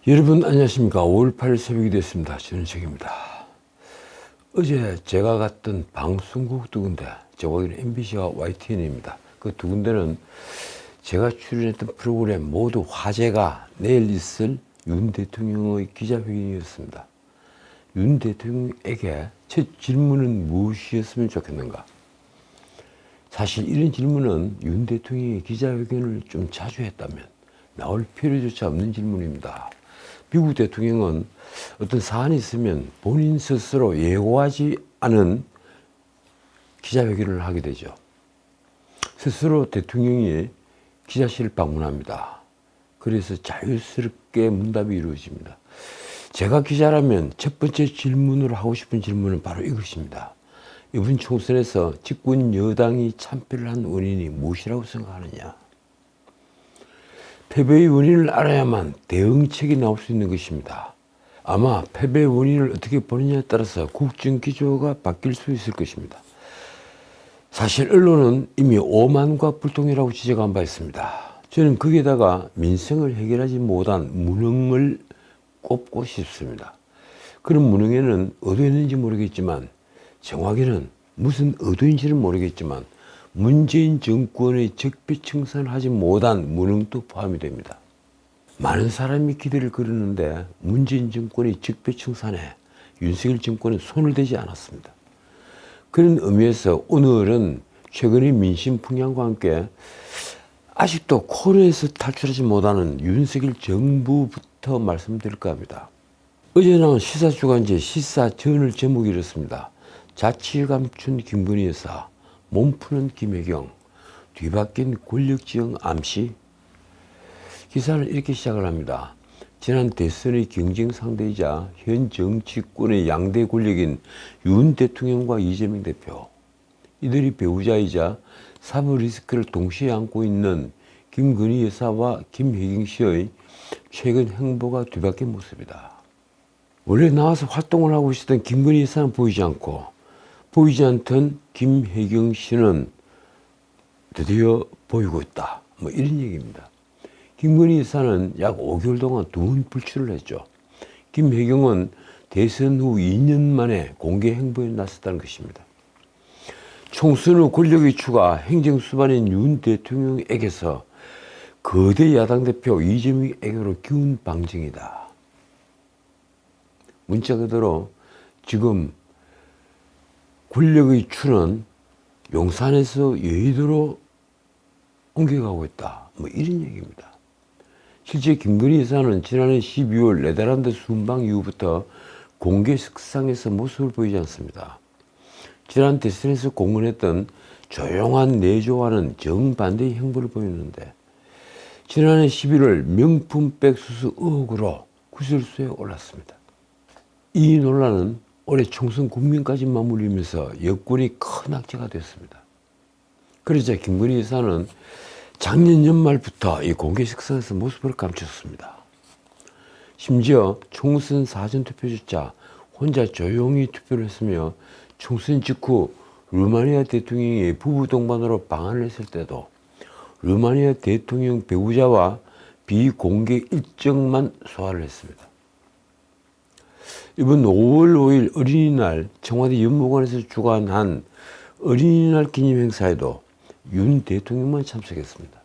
여러분 안녕하십니까. 5월 8일 새벽이 됐습니다. 저는 책입니다. 어제 제가 갔던 방송국 두 군데, 저거기는 MBC와 YTN입니다. 그 두 군데는 제가 출연했던 프로그램 모두 화제가 내일 있을 윤 대통령의 기자회견이었습니다. 윤 대통령에게 첫 질문은 무엇이었으면 좋겠는가? 사실 이런 질문은 윤 대통령이 기자회견을 좀 자주 했다면 나올 필요조차 없는 질문입니다. 미국 대통령은 어떤 사안이 있으면 본인 스스로 예고하지 않은 기자회견을 하게 되죠. 스스로 대통령이 기자실을 방문합니다. 그래서 자유스럽게 문답이 이루어집니다. 제가 기자라면 첫 번째 질문으로 하고 싶은 질문은 바로 이것입니다. 이번 총선에서 집권 여당이 참패를 한 원인이 무엇이라고 생각하느냐? 패배의 원인을 알아야만 대응책이 나올 수 있는 것입니다. 아마 패배의 원인을 어떻게 보느냐에 따라서 국정 기조가 바뀔 수 있을 것입니다. 사실 언론은 이미 오만과 불통이라고 지적한 바 있습니다. 저는 거기에다가 민생을 해결하지 못한 무능을 꼽고 싶습니다. 그런 무능에는 의도했는지 모르겠지만, 정확히는 무슨 의도인지는 모르겠지만 문재인 정권의 적폐청산을 하지 못한 무능도 포함이 됩니다. 많은 사람이 기대를 걸었는데 문재인 정권의 적폐청산에 윤석열 정권은 손을 대지 않았습니다. 그런 의미에서 오늘은 최근의 민심 풍향과 함께 아직도 코너에서 탈출하지 못하는 윤석열 정부부터 말씀드릴까 합니다. 어제 나온 시사주간지 시사전을 제목이 이렇습니다. 자취 감춘 김건희 여사, 몸푸는 김혜경, 뒤바뀐 권력지형 암시. 기사는 이렇게 시작을 합니다. 지난 대선의 경쟁 상대이자 현 정치권의 양대 권력인 윤 대통령과 이재명 대표, 이들이 배우자이자 사법 리스크를 동시에 안고 있는 김건희 여사와 김혜경 씨의 최근 행보가 뒤바뀐 모습이다. 원래 나와서 활동을 하고 있었던 김건희 여사는 보이지 않고, 보이지 않던 김혜경 씨는 드디어 보이고 있다. 이런 얘기입니다. 김건희 여사는 약 5개월 동안 두 번 불출을 했죠. 김혜경은 대선 후 2년 만에 공개 행보에 나섰다는 것입니다. 총선 후 권력의 추가 행정수반인 윤 대통령에게서 거대 야당 대표 이재명에게로 기운 방정이다. 문자 그대로 지금 권력의 추는 용산에서 여의도로 옮겨가고 있다. 이런 얘기입니다. 실제 김건희 여사는 지난해 12월 네덜란드 순방 이후부터 공개 석상에서 모습을 보이지 않습니다. 지난 대선에서 공언했던 조용한 내조와는 정반대의 행보를 보였는데, 지난해 11월 명품백 수수 의혹으로 구설수에 올랐습니다. 이 논란은 올해 총선 국민까지 맞물리면서 여권이 큰 악재가 됐습니다. 그러자 김건희 여사는 작년 연말부터 이 공개 석상에서 모습을 감췄습니다. 심지어 총선 사전투표조차 혼자 조용히 투표를 했으며, 총선 직후 루마니아 대통령이 부부 동반으로 방한을 했을 때도 루마니아 대통령 배우자와 비공개 일정만 소화를 했습니다. 이번 5월 5일 어린이날 청와대 연무관에서 주관한 어린이날 기념 행사에도 윤 대통령만 참석했습니다.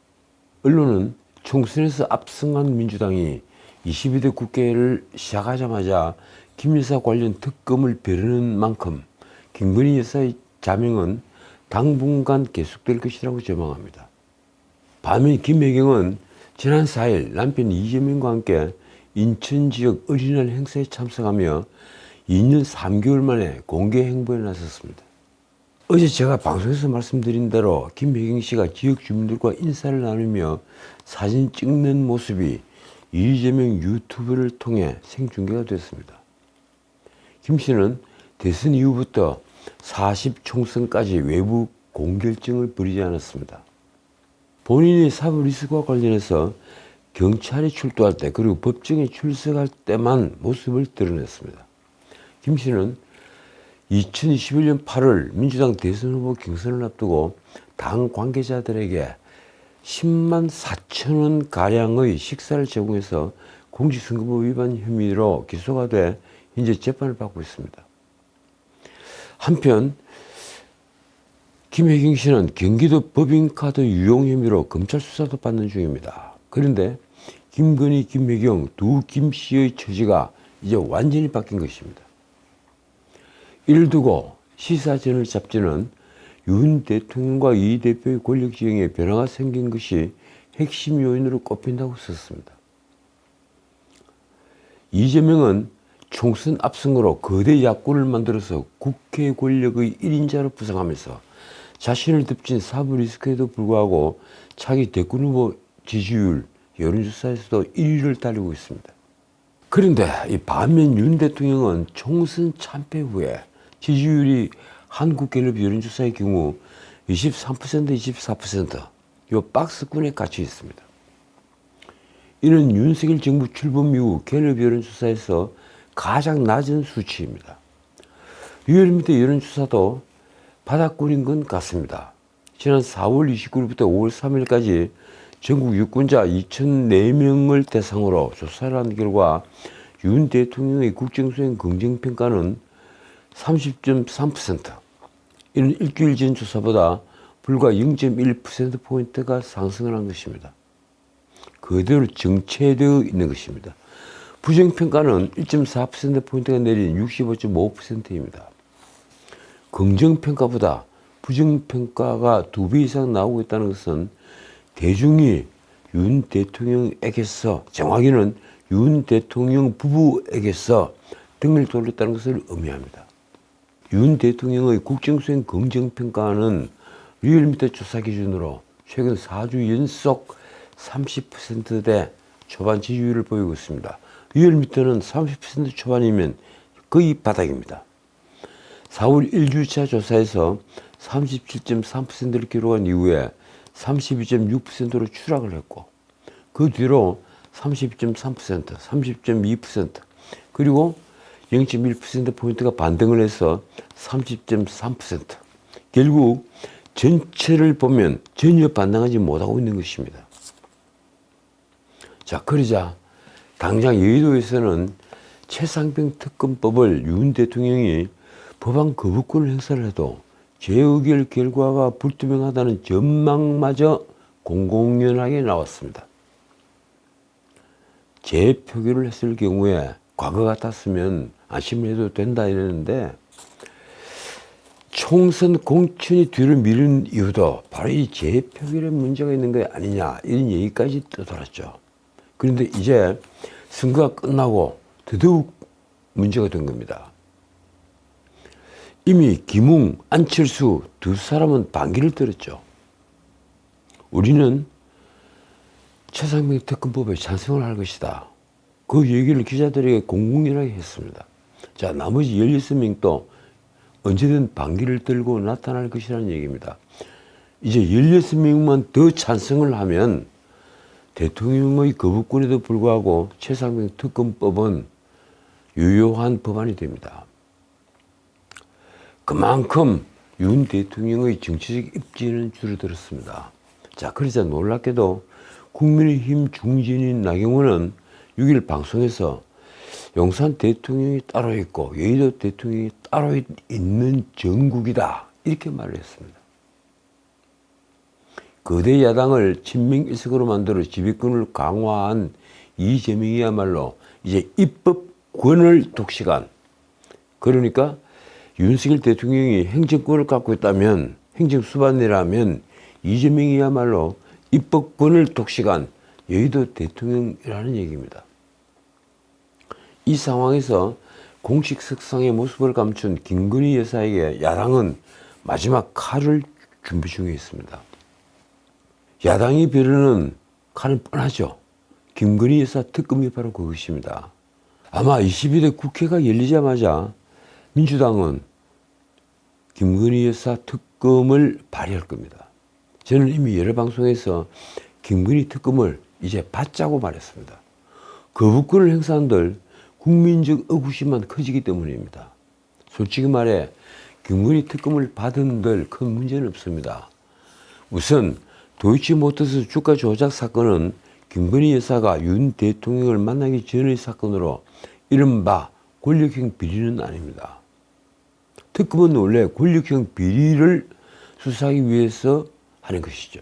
언론은 총선에서 압승한 민주당이 22대 국회를 시작하자마자 김 여사 관련 특검을 벼르는 만큼 김건희 여사의 자명은 당분간 계속될 것이라고 전망합니다. 반면 김혜경은 지난 4일 남편 이재명과 함께 인천 지역 어린이날 행사에 참석하며 2년 3개월 만에 공개 행보에 나섰습니다. 어제 제가 방송에서 말씀드린 대로 김혜경 씨가 지역 주민들과 인사를 나누며 사진 찍는 모습이 이재명 유튜브를 통해 생중계가 됐습니다. 김 씨는 대선 이후부터 40총선까지 외부 공결증을 벌이지 않았습니다. 본인의 사법 리스크와 관련해서 경찰이 출두할 때, 그리고 법정에 출석할 때만 모습을 드러냈습니다. 김 씨는 2021년 8월 민주당 대선 후보 경선을 앞두고 당 관계자들에게 10만 4천 원 가량의 식사를 제공해서 공직선거법 위반 혐의로 기소가 돼 현재 재판을 받고 있습니다. 한편 김혜경 씨는 경기도 법인카드 유용 혐의로 검찰 수사도 받는 중입니다. 그런데 김건희, 김혜경 두 김씨의 처지가 이제 완전히 바뀐 것입니다. 이를 두고 시사전을 잡지는 윤 대통령과 이 대표의 권력지형에 변화가 생긴 것이 핵심 요인으로 꼽힌다고 썼습니다. 이재명은 총선 압승으로 거대 야권을 만들어서 국회 권력의 1인자로 부상하면서 자신을 덮친 사부 리스크에도 불구하고 차기 대권 후보 지지율 여론조사에서도 1위를 달리고 있습니다. 그런데 이 반면 윤 대통령은 총선 참패 후에 지지율이 한국갤럽 여론조사의 경우 23%, 24% 이 박스권에 갇혀 있습니다. 이는 윤석열 정부 출범 이후 갤럽 여론조사에서 가장 낮은 수치입니다. 리얼미터 여론조사도 바닥권인 건 같습니다. 지난 4월 29일부터 5월 3일까지 전국 유권자 2,004명을 대상으로 조사를 한 결과 윤 대통령의 국정수행 긍정평가는 30.3%. 이는 일주일 전 조사보다 불과 0.1%포인트가 상승을 한 것입니다. 그대로 정체되어 있는 것입니다. 부정평가는 1.4%포인트가 내린 65.5%입니다. 긍정평가보다 부정평가가 2배 이상 나오고 있다는 것은 대중이 윤 대통령에게서, 정확히는 윤 대통령 부부에게서 등을 돌렸다는 것을 의미합니다. 윤 대통령의 국정수행 긍정평가는 리얼미터 조사 기준으로 최근 4주 연속 30%대 초반 지지율을 보이고 있습니다. 리얼미터는 30% 초반이면 거의 바닥입니다. 4월 1주차 조사에서 37.3%를 기록한 이후에 32.6%로 추락을 했고 그 뒤로 32.3%, 30.2% 그리고 0.1%포인트가 반등을 해서 30.3%. 결국 전체를 보면 전혀 반등하지 못하고 있는 것입니다. 자, 그러자 당장 여의도에서는 최상병 특검법을 윤 대통령이 법안 거부권을 행사를 해도 재의결 결과가 불투명하다는 전망마저 공공연하게 나왔습니다. 재표결을 했을 경우에 과거 같았으면 안심을 해도 된다 이랬는데 총선 공천이 뒤를 미룬 이유도 바로 이 재표결에 문제가 있는 거 아니냐 이런 얘기까지 떠돌았죠. 그런데 이제 선거가 끝나고 더더욱 문제가 된 겁니다. 이미 김웅, 안철수 두 사람은 반기를 들었죠. 우리는 최상병 특검법에 찬성을 할 것이다. 그 얘기를 기자들에게 공공연하게 했습니다. 자, 나머지 16명도 언제든 반기를 들고 나타날 것이라는 얘기입니다. 이제 16명만 더 찬성을 하면 대통령의 거부권에도 불구하고 최상병 특검법은 유효한 법안이 됩니다. 그만큼 윤 대통령의 정치적 입지는 줄어들었습니다. 자, 그러자 놀랍게도 국민의힘 중진인 나경원은 6일 방송에서 용산 대통령이 따로 있고 여의도 대통령이 따로 있는 정국이다 이렇게 말을 했습니다. 거대 야당을 친명일색으로 만들어 지휘권을 강화한 이재명이야말로 이제 입법권을 독식한, 그러니까 윤석열 대통령이 행정권을 갖고 있다면, 행정수반이라면 이재명이야말로 입법권을 독식한 여의도 대통령이라는 얘기입니다. 이 상황에서 공식 석상의 모습을 감춘 김건희 여사에게 야당은 마지막 칼을 준비 중에 있습니다. 야당이 벼르는 칼은 뻔하죠. 김건희 여사 특검이 바로 그것입니다. 아마 22대 국회가 열리자마자 민주당은 김건희 여사 특검을 발의할 겁니다. 저는 이미 여러 방송에서 김건희 특검을 이제 받자고 말했습니다. 거부권을 행사한들 국민적 의구심만 커지기 때문입니다. 솔직히 말해 김건희 특검을 받은들 큰 문제는 없습니다. 우선 도이치모터스 주가 조작 사건은 김건희 여사가 윤 대통령을 만나기 전의 사건으로 이른바 권력형 비리는 아닙니다. 특검은 원래 권력형 비리를 수사하기 위해서 하는 것이죠.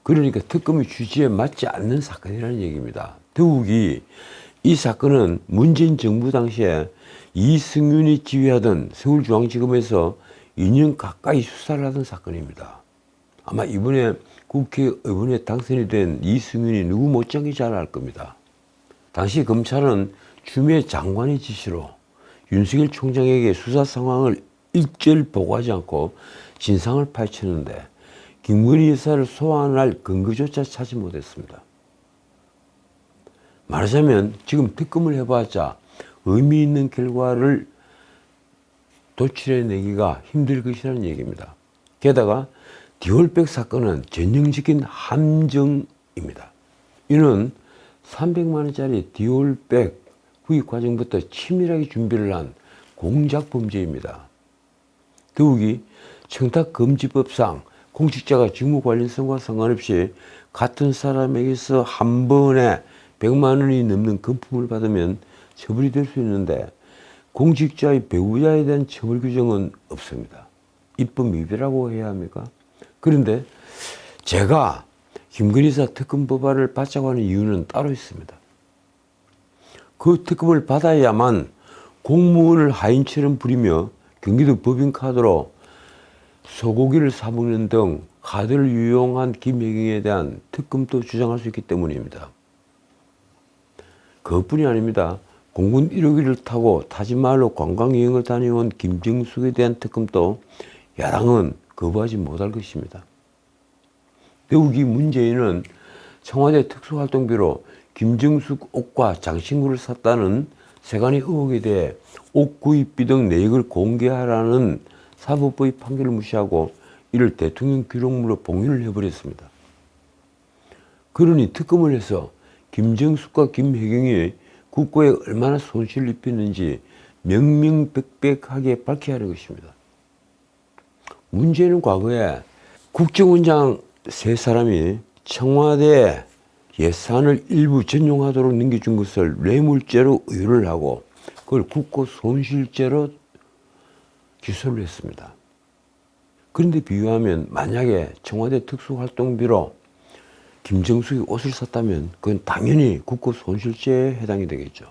그러니까 특검의 취지에 맞지 않는 사건이라는 얘기입니다. 더욱이 이 사건은 문재인 정부 당시에 이승윤이 지휘하던 서울중앙지검에서 2년 가까이 수사를 하던 사건입니다. 아마 이번에 국회의원에 당선이 된 이승윤이 누구 못지않게 잘 알 겁니다. 당시 검찰은 추미애 장관의 지시로 윤석열 총장에게 수사 상황을 일절 보고하지 않고 진상을 파헤쳤는데 김건희 여사를 소환할 근거조차 찾지 못했습니다. 말하자면 지금 특검을 해봤자 의미 있는 결과를 도출해내기가 힘들 것이라는 얘기입니다. 게다가 디올백 사건은 전형적인 함정입니다. 이는 300만 원짜리 디올백 구입 과정부터 치밀하게 준비를 한 공작 범죄입니다. 더욱이 청탁금지법상 공직자가 직무 관련성과 상관없이 같은 사람에게서 한 번에 100만 원이 넘는 금품을 받으면 처벌이 될 수 있는데 공직자의 배우자에 대한 처벌 규정은 없습니다. 입법 위배라고 해야 합니까? 그런데 제가 김건희 여사 특검 법안을 받자고 하는 이유는 따로 있습니다. 그 특검을 받아야만 공무원을 하인처럼 부리며 경기도 법인카드로 소고기를 사먹는 등 카드를 유용한 김혜경에 대한 특검도 주장할 수 있기 때문입니다. 그것뿐이 아닙니다. 공군 1호기를 타고 타지마할로 관광여행을 다녀온 김정숙에 대한 특검도 야당은 거부하지 못할 것입니다. 더욱이 문재인은 청와대 특수활동비로 김정숙 옷과 장신구를 샀다는 세간의 의혹에 대해 옷 구입비 등 내역을 공개하라는 사법부의 판결을 무시하고 이를 대통령 기록물로 봉인을 해버렸습니다. 그러니 특검을 해서 김정숙과 김혜경이 국고에 얼마나 손실을 입혔는지 명명백백하게 밝혀야 하는 것입니다. 문제는 과거에 국정원장 세 사람이 청와대 예산을 일부 전용하도록 넘겨준 것을 뇌물죄로 의율을 하고 그걸 국고 손실죄로 기소를 했습니다. 그런데 비유하면 만약에 청와대 특수활동비로 김정숙이 옷을 샀다면 그건 당연히 국고 손실죄에 해당이 되겠죠.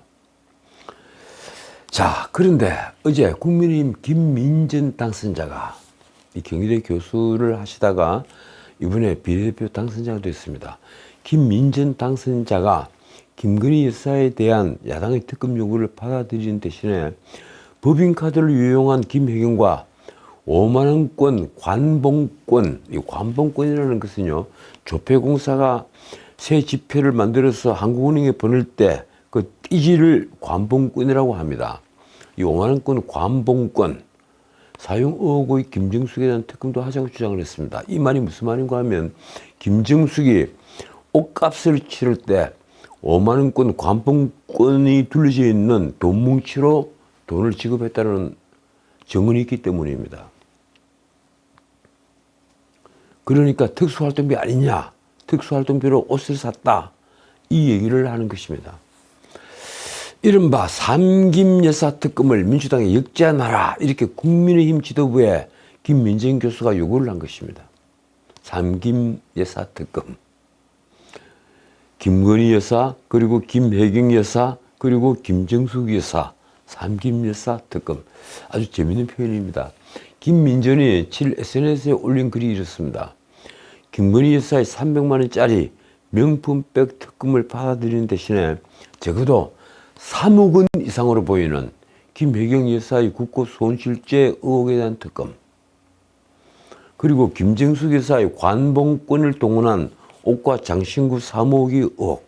자, 그런데 어제 국민의힘 김민전 당선자가 이 경희대 교수를 하시다가 이번에 비례대표 당선자가 됐습니다. 김민전 당선자가 김건희 여사에 대한 야당의 특검 요구를 받아들이는 대신에 법인카드를 유용한 김혜경과 5만원권 관봉권, 이 관봉권이라는 것은요, 조폐공사가 새 지폐를 만들어서 한국은행에 보낼 때 그 띠지를 관봉권이라고 합니다. 이 5만원권 관봉권 사용 의혹의 김정숙에 대한 특검도 하자고 주장을 했습니다. 이 말이 무슨 말인가 하면 김정숙이 옷값을 치를 때 5만원권 관봉권이 둘러져 있는 돈 뭉치로 돈을 지급했다는 정언이 있기 때문입니다. 그러니까 특수활동비 아니냐, 특수활동비로 옷을 샀다, 이 얘기를 하는 것입니다. 이른바 삼김여사 특검을 민주당에 역제안하라, 이렇게 국민의힘 지도부에 김민정 교수가 요구를 한 것입니다. 삼김여사 특검, 김건희 여사, 그리고 김혜경 여사, 그리고 김정숙 여사, 삼김여사 특검. 아주 재미있는 표현입니다. 김민전이 7일 SNS에 올린 글이 이렇습니다. 김건희 여사의 300만 원짜리 명품백 특검을 받아들이는 대신에 적어도 3억 원 이상으로 보이는 김혜경 여사의 국고 손실죄 의혹에 대한 특검, 그리고 김정숙 여사의 관봉권을 동원한 옷과 장신구 3억의 의혹,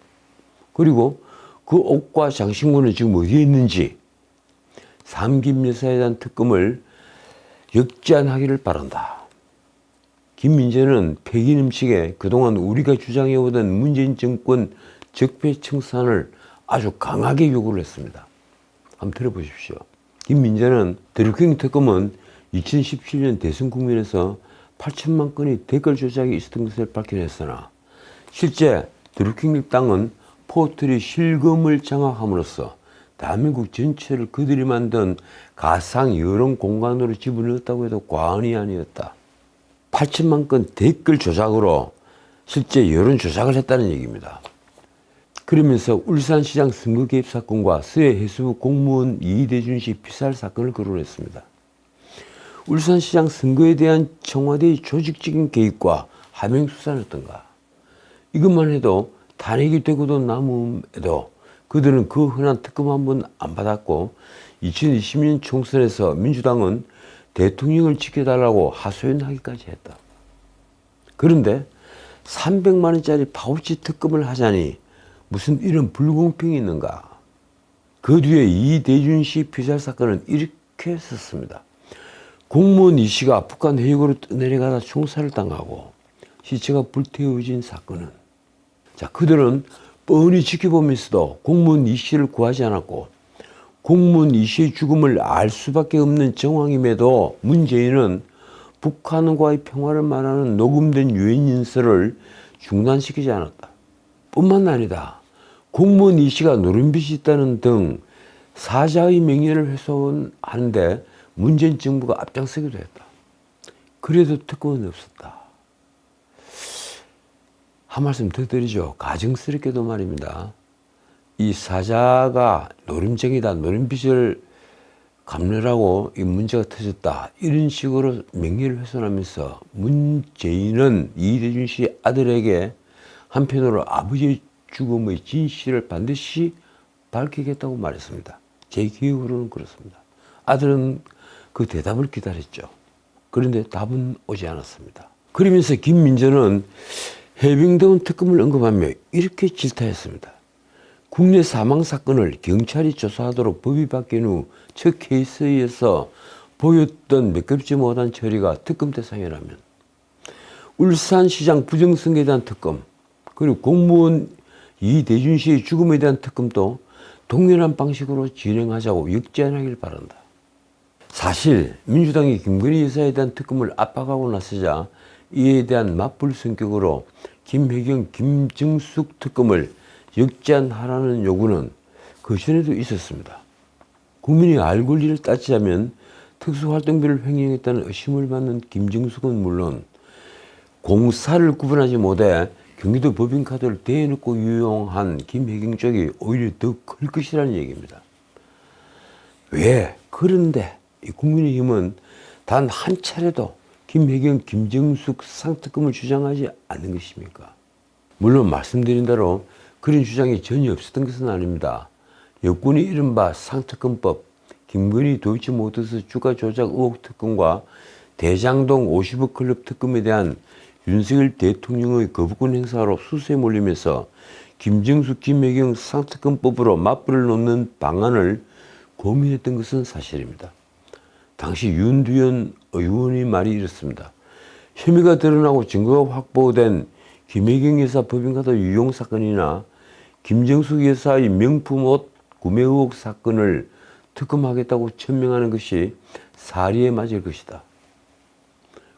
그리고 그 옷과 장신구는 지금 어디에 있는지 삼김 여사에 대한 특검을 역제안하기를 바란다. 김민재는 폐기 음식에 그동안 우리가 주장해오던 문재인 정권 적폐청산을 아주 강하게 요구를 했습니다. 한번 들어보십시오. 김민재는 드루킹 특검은 2017년 대선 국면에서 8천만 건의 댓글 조작이 있었던 것을 밝혀냈으나 실제 드루킹 땅은 포털이 실검을 장악함으로써 대한민국 전체를 그들이 만든 가상 여론 공간으로 집어넣었다고 해도 과언이 아니었다. 8천만 건 댓글 조작으로 실제 여론 조작을 했다는 얘기입니다. 그러면서 울산시장 선거 개입 사건과 서해 해수부 공무원 이대준 씨 피살 사건을 거론했습니다. 울산시장 선거에 대한 청와대의 조직적인 개입과 하명 수사는 어떤가? 이것만 해도 탄핵이 되고도 남음에도 그들은 그 흔한 특검 한 번 안 받았고 2020년 총선에서 민주당은 대통령을 지켜달라고 하소연하기까지 했다. 그런데 300만 원짜리 파우치 특검을 하자니 무슨 이런 불공평이 있는가? 그 뒤에 이대준 씨 피살 사건은 이렇게 썼습니다. 공무원 이 씨가 북한 해역으로 떠내려가다 총살을 당하고 시체가 불태워진 사건은, 자, 그들은 뻔히 지켜보면서도 공무원 이 씨를 구하지 않았고 공무원 이 씨의 죽음을 알 수밖에 없는 정황임에도 문재인은 북한과의 평화를 말하는 녹음된 유엔 연설을 중단시키지 않았다. 뿐만 아니다. 공무원 이 씨가 노름빚이 있다는 등 사자의 명예를 훼손하는데 문재인 정부가 앞장서기도 했다. 그래도 특검은 없었다. 한 말씀 더 드리죠. 가증스럽게도 말입니다. 이 사자가 노름쟁이다, 노름빚을 갚느라고 이 문제가 터졌다, 이런 식으로 명예를 훼손하면서 문재인은 이대준 씨 아들에게 한편으로 아버지의 죽음의 진실을 반드시 밝히겠다고 말했습니다. 제 기억으로는 그렇습니다. 아들은 그 대답을 기다렸죠. 그런데 답은 오지 않았습니다. 그러면서 김민전은 해병대원 특검을 언급하며 이렇게 질타했습니다. 국내 사망 사건을 경찰이 조사하도록 법이 바뀐 후 첫 케이스에서 보였던 매끄럽지 못한 처리가 특검 대상이라면 울산시장 부정선거에 대한 특검, 그리고 공무원 이대준 씨의 죽음에 대한 특검도 동일한 방식으로 진행하자고 역제안하길 바란다. 사실 민주당이 김건희 여사에 대한 특검을 압박하고 나서자 이에 대한 맞불 성격으로 김혜경, 김정숙 특검을 역제안하라는 요구는 그전에도 있었습니다. 국민이 알 권리를 따지자면 특수활동비를 횡령했다는 의심을 받는 김정숙은 물론 공사를 구분하지 못해 경기도 법인카드를 대놓고 유용한 김혜경 쪽이 오히려 더 클 것이라는 얘기입니다. 왜? 그런데 이 국민의힘은 단 한 차례도 김혜경, 김정숙 상특검을 주장하지 않는 것입니까? 물론 말씀드린 대로 그런 주장이 전혀 없었던 것은 아닙니다. 여권이 이른바 상특검법, 김건희 도이치모터스 주가 조작 의혹 특검과 대장동 50억 클럽 특검에 대한 윤석열 대통령의 거부권 행사로 수세에 몰리면서 김정숙, 김혜경 상특검법으로 맞불을 놓는 방안을 고민했던 것은 사실입니다. 당시 윤두현 의원의 말이 이렇습니다. 혐의가 드러나고 증거가 확보된 김혜경 여사 법인카드 유용 사건이나 김정숙 여사의 명품 옷 구매 의혹 사건을 특검하겠다고 천명하는 것이 사리에 맞을 것이다.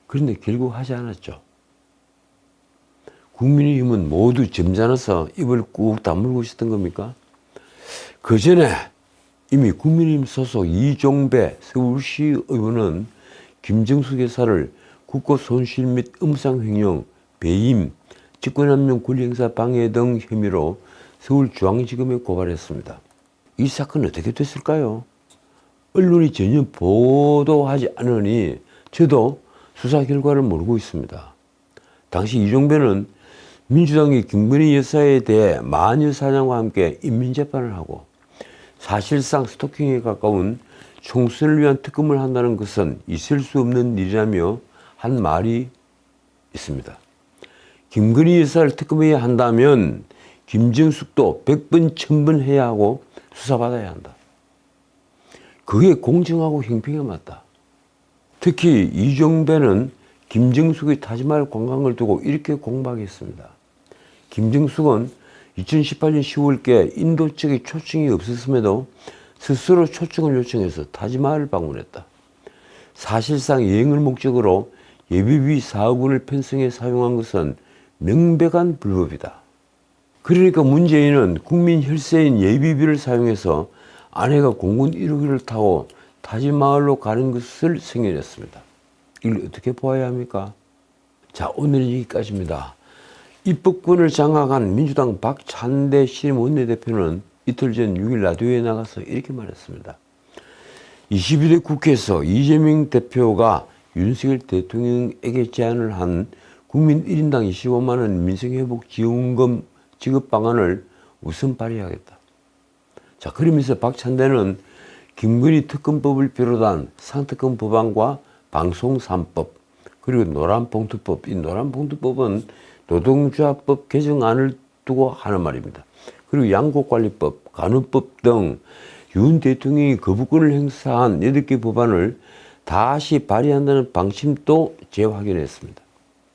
그런데 결국 하지 않았죠. 국민의힘은 모두 점잖아서 입을 꾹 다물고 있었던 겁니까? 그 전에 이미 국민의힘 소속 이종배 서울시 의원은 김정숙 여사를 국고 손실 및 음상횡령, 배임, 직권남용 권리행사 방해 등 혐의로 서울중앙지검에 고발했습니다. 이 사건은 어떻게 됐을까요? 언론이 전혀 보도하지 않으니 저도 수사 결과를 모르고 있습니다. 당시 이종배는 민주당이 김건희 여사에 대해 마녀 사냥과 함께 인민재판을 하고 사실상 스토킹에 가까운 총선을 위한 특검을 한다는 것은 있을 수 없는 일이라며 한 말이 있습니다. 김건희 여사를 특검해야 한다면 김정숙도 100번, 1000번 해야 하고 수사받아야 한다. 그게 공정하고 형평에 맞다. 특히 이종배는 김정숙의 타지마할 관광을 두고 이렇게 공박했습니다. 김정숙은 2018년 10월께 인도 측의 초청이 없었음에도 스스로 초청을 요청해서 타지마할을 방문했다. 사실상 여행을 목적으로 예비비 4억 원을 편성해 사용한 것은 명백한 불법이다. 그러니까 문재인은 국민 혈세인 예비비를 사용해서 아내가 공군 1호기를 타고 타지마을로 가는 것을 생겨냈습니다. 이걸 어떻게 보아야 합니까? 자, 오늘은 여기까지입니다. 입법권을 장악한 민주당 박찬대 신임 원내대표는 이틀 전 6일 라디오에 나가서 이렇게 말했습니다. 22대 국회에서 이재명 대표가 윤석열 대통령에게 제안을 한 국민 1인당 25만 원 민생회복 지원금 지급 방안을 우선 발의하겠다. 자, 그러면서 박찬대는 김건희 특검법을 비롯한 상특검 법안과 방송 3법 그리고 노란봉투법, 이 노란봉투법은 노동조합법 개정안을 두고 하는 말입니다. 그리고 양곡관리법, 간호법 등 윤 대통령이 거부권을 행사한 8개 법안을 다시 발의한다는 방침도 재확인했습니다.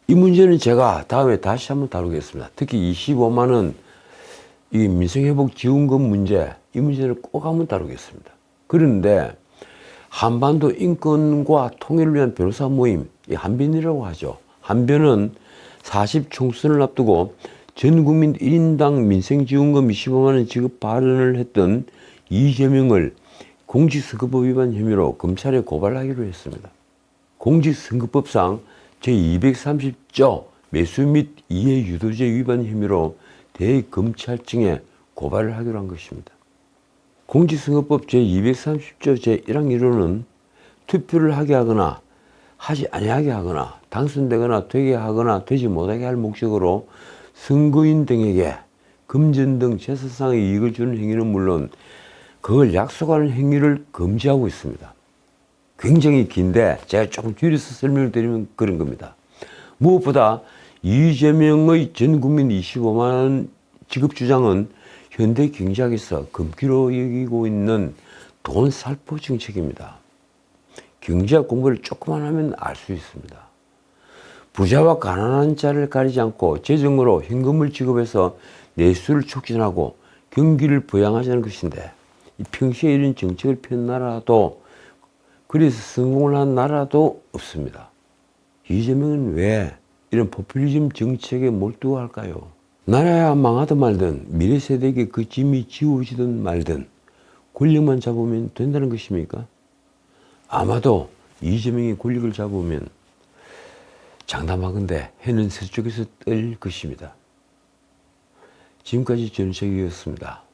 이 문제는 제가 다음에 다시 한번 다루겠습니다. 특히 25만 원 이 민생회복 지원금 문제, 이 문제를 꼭 한번 다루겠습니다. 그런데 한반도 인권과 통일을 위한 변호사 모임, 이 한변이라고 하죠. 한변은 40 총선을 앞두고 전 국민 1인당 민생지원금 25만 원 지급 발언을 했던 이재명을 공직선거법 위반 혐의로 검찰에 고발하기로 했습니다. 공직선거법상 제230조 매수 및 이해 유도죄 위반 혐의로 대검찰청에 고발을 하기로 한 것입니다. 공직선거법 제230조 제1항 1호는 투표를 하게 하거나 하지 아니하게 하거나 당선되거나 되게 하거나 되지 못하게 할 목적으로 선거인 등에게 금전 등 재산상의 이익을 주는 행위는 물론 그걸 약속하는 행위를 금지하고 있습니다. 굉장히 긴데 제가 조금 줄여서 설명을 드리면 그런 겁니다. 무엇보다 이재명의 전 국민 25만 원 지급 주장은 현대 경제학에서 금기로 여기고 있는 돈 살포 정책입니다. 경제학 공부를 조금만 하면 알 수 있습니다. 부자와 가난한 자를 가리지 않고 재정으로 현금을 지급해서 내수를 촉진하고 경기를 부양하자는 것인데 평시에 이런 정책을 편 나라도 그래서 성공을 한 나라도 없습니다. 이재명은 왜 이런 포퓰리즘 정책에 몰두할까요? 나라야 망하든 말든 미래 세대에게 그 짐이 지워지든 말든 권력만 잡으면 된다는 것입니까? 아마도 이재명이 권력을 잡으면 장담하건대 해는 서쪽에서 뜰 것입니다. 지금까지 전우석이었습니다.